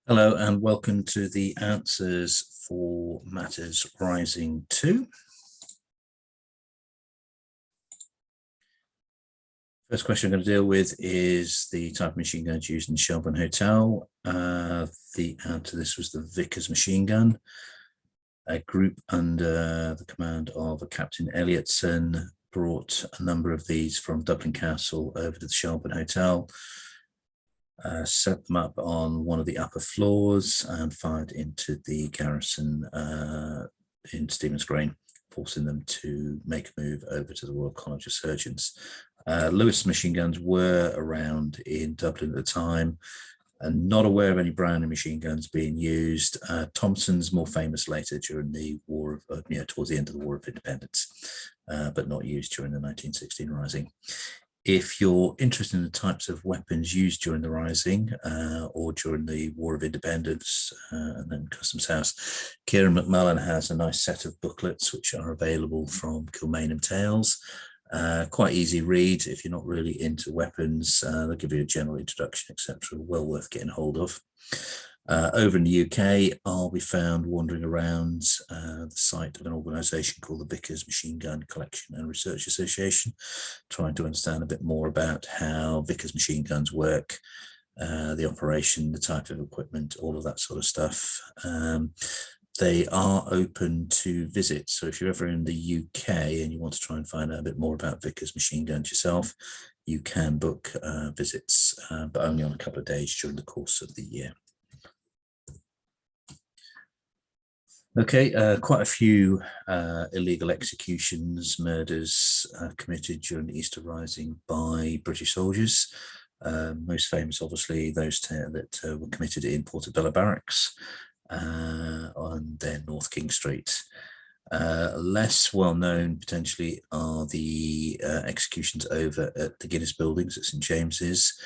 Hello and welcome to the Answers for Matters Rising 2. First question I'm going to deal with is the type of machine guns used in the Shelbourne Hotel. The answer to this was the Vickers machine gun. A group under the command of a Captain Elliotson brought a number of these from Dublin Castle over to the Shelbourne Hotel. Set them up on one of the upper floors and fired into the garrison in Stephen's Green, forcing them to make a move over to the Royal College of Surgeons. Lewis machine guns were around in Dublin at the time, and not aware of any Browning machine guns being used. Thompson's more famous later during the war of, towards the end of the War of Independence, but not used during the 1916 Rising. If you're interested in the types of weapons used during the Rising or during the War of Independence and then Customs House, Kieran McMullen has a nice set of booklets which are available from Kilmainham Tales. Quite easy read if you're not really into weapons. They'll give you a general introduction, etc. Well worth getting hold of. Over in the UK, I'll be found wandering around the site of an organisation called the Vickers Machine Gun Collection and Research Association, trying to understand a bit more about how Vickers machine guns work, the operation, the type of equipment, all of that sort of stuff. They are open to visits, so if you're ever in the UK and you want to try and find out a bit more about Vickers machine guns yourself, you can book visits, but only on a couple of days during the course of the year. Okay, quite a few illegal executions, murders committed during the Easter Rising by British soldiers. Most famous, obviously, those that were committed in Portobello Barracks on their North King Street. Less well known, potentially, are the executions over at the Guinness buildings at St James's.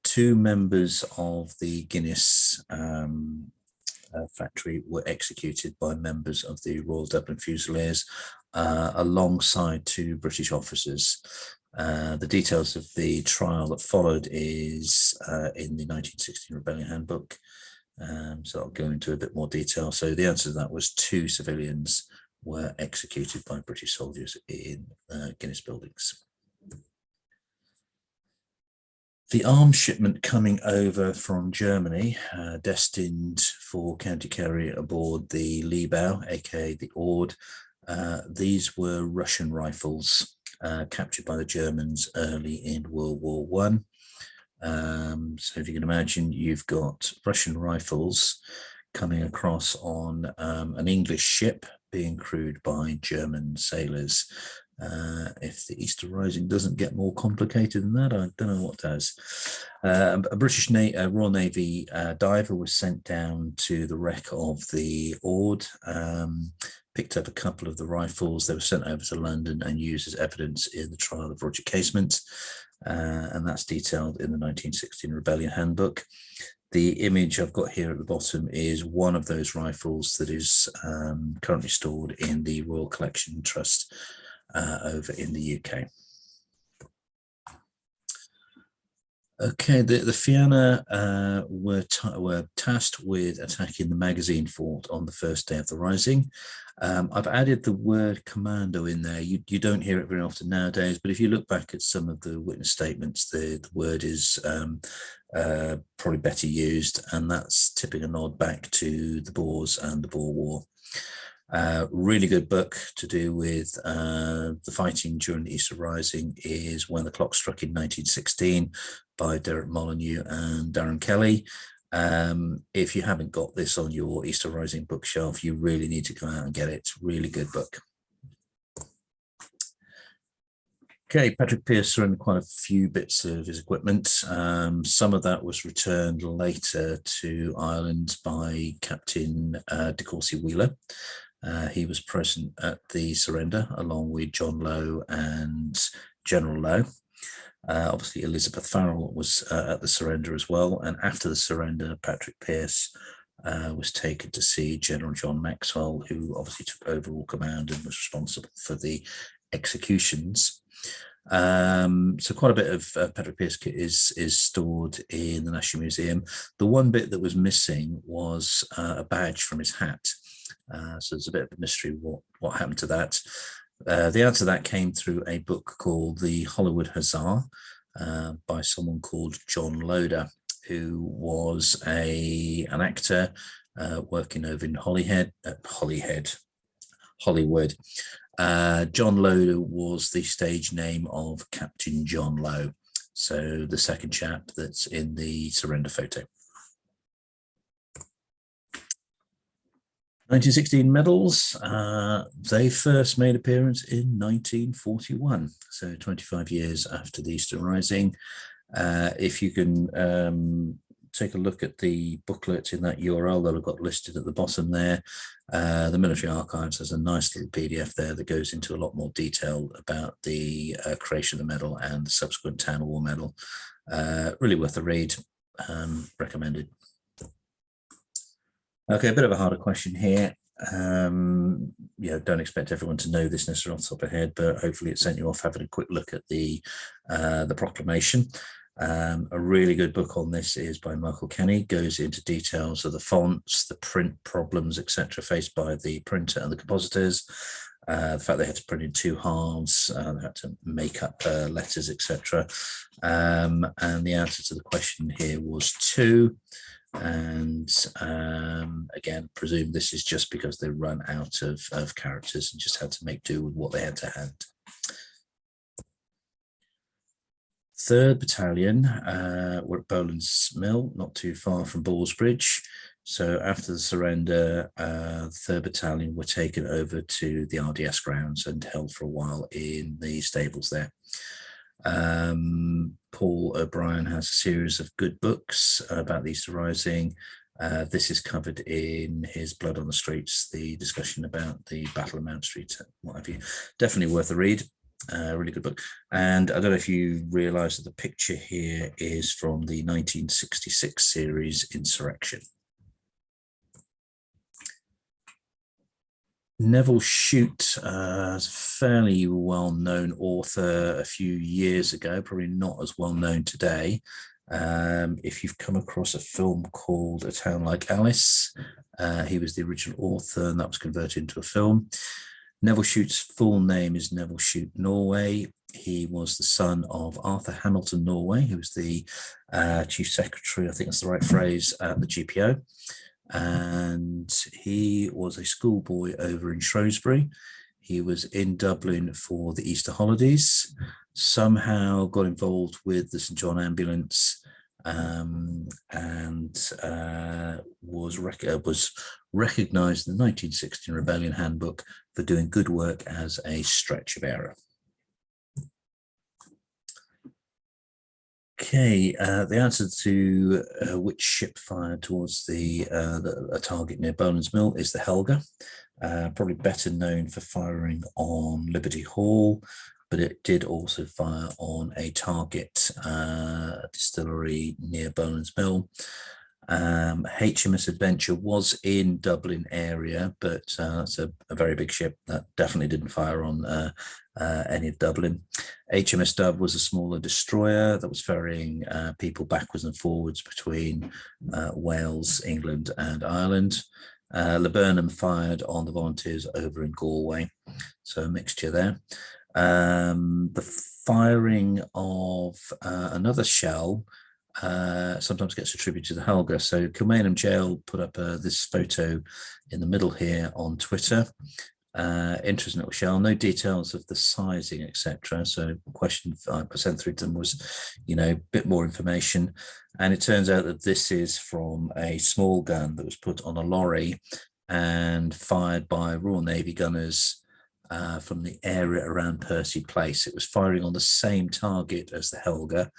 Two members of the Guinness factory were executed by members of the Royal Dublin Fusiliers alongside two British officers. The details of the trial that followed is in the 1916 Rebellion Handbook, so I'll go into a bit more detail. So the answer to that was two civilians were executed by British soldiers in Guinness buildings. The arms shipment coming over from Germany, destined for County Kerry aboard the Liebau, aka the Ord. These were Russian rifles captured by the Germans early in World War One. So if you can imagine, you've got Russian rifles coming across on an English ship being crewed by German sailors. If the Easter Rising doesn't get more complicated than that, I don't know what does. A British Royal Navy diver was sent down to the wreck of the Ord, picked up a couple of the rifles. They were sent over to London and used as evidence in the trial of Roger Casement, and that's detailed in the 1916 Rebellion Handbook. The image I've got here at the bottom is one of those rifles that is currently stored in the Royal Collection Trust over in the UK. Okay, the Fianna were tasked with attacking the magazine fort on the first day of the Rising. I've added the word commando in there. You don't hear it very often nowadays, but if you look back at some of the witness statements, the word is probably better used, and that's tipping a nod back to the Boers and the Boer War. Really good book to do with the fighting during the Easter Rising is When the Clock Struck in 1916 by Derek Molyneux and Darren Kelly. If you haven't got this on your Easter Rising bookshelf, you really need to go out and get it. Really good book. Okay, Patrick Pearse surrendered quite a few bits of his equipment. Some of that was returned later to Ireland by Captain de Courcy Wheeler. He was present at the surrender along with John Lowe and General Lowe. Obviously, Elizabeth Farrell was at the surrender as well. And after the surrender, Patrick Pearse was taken to see General John Maxwell, who obviously took overall command and was responsible for the executions. So quite a bit of Patrick Pearse kit is stored in the National Museum. The one bit that was missing was a badge from his hat. So there's a bit of a mystery what happened to that. The answer to that came through a book called The Hollywood Hussar by someone called John Loder, who was an actor working over in Hollywood. John Loder was the stage name of Captain John Low, so the second chap that's in the surrender photo. 1916 medals, they first made appearance in 1941, so 25 years after the Eastern Rising. If you can take a look at the booklet in that URL that I've got listed at the bottom there, the Military Archives has a nice little PDF there that goes into a lot more detail about the creation of the medal and the subsequent Town of War medal. Really worth a read, recommended. Okay, a bit of a harder question here. Don't expect everyone to know this necessarily off the top of their head, but hopefully it sent you off having a quick look at the proclamation. A really good book on this is by Michael Kenny, goes into details of the fonts, the print problems, etc., faced by the printer and the compositors, the fact they had to print in two halves, they had to make up letters, etc. And the answer to the question here was 2. And again, presume this is just because they run out of characters and just had to make do with what they had to hand. 3rd Battalion were at Boland's Mill, not too far from Ballsbridge. So after the surrender, the 3rd Battalion were taken over to the RDS grounds and held for a while in the stables there. Paul O'Brien has a series of good books about the Easter Rising. This is covered in his Blood on the Streets, the discussion about the Battle of Mount Street, what have you. Definitely worth a read. Really good book. And I don't know if you realise that the picture here is from the 1966 series Insurrection. Neville Shute, a fairly well-known author a few years ago, probably not as well-known today. If you've come across a film called A Town Like Alice, he was the original author and that was converted into a film. Neville Shute's full name is Neville Shute Norway. He was the son of Arthur Hamilton Norway, who was the chief secretary, I think that's the right phrase, at the GPO. And he was a schoolboy over in Shrewsbury. He was in Dublin for the Easter holidays, somehow got involved with the St John Ambulance, and was recognised in the 1916 Rebellion Handbook for doing good work as a stretcher bearer. Okay, the answer to which ship fired towards a target near Boland's Mill is the Helga, probably better known for firing on Liberty Hall, but it did also fire on a target distillery near Boland's Mill. HMS Adventure was in Dublin area, but it's a very big ship that definitely didn't fire on any of Dublin. HMS Dove was a smaller destroyer that was ferrying people backwards and forwards between Wales, England and Ireland. Laburnum fired on the volunteers over in Galway, so a mixture there. The firing of another shell sometimes gets attributed to the Helga. So Kilmainham Jail put up this photo in the middle here on Twitter. Interesting little shell, no details of the sizing, etc. So the question I sent through to them was, a bit more information. And it turns out that this is from a small gun that was put on a lorry and fired by Royal Navy gunners from the area around Percy Place. It was firing on the same target as the Helga.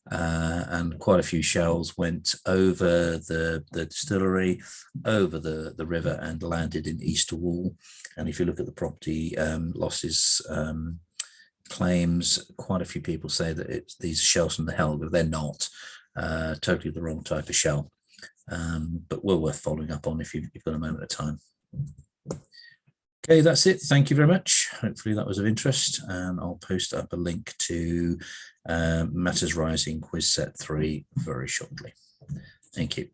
And quite a few shells went over the distillery, over the river and landed in Easter Wall. And if you look at the property losses claims, quite a few people say that these shells from the Helga. They're not, totally the wrong type of shell, but well worth following up on if you've got a moment of time. Okay, that's it. Thank you very much. Hopefully that was of interest, and I'll post up a link to Matters Rising Quiz Set 3 very shortly. Thank you.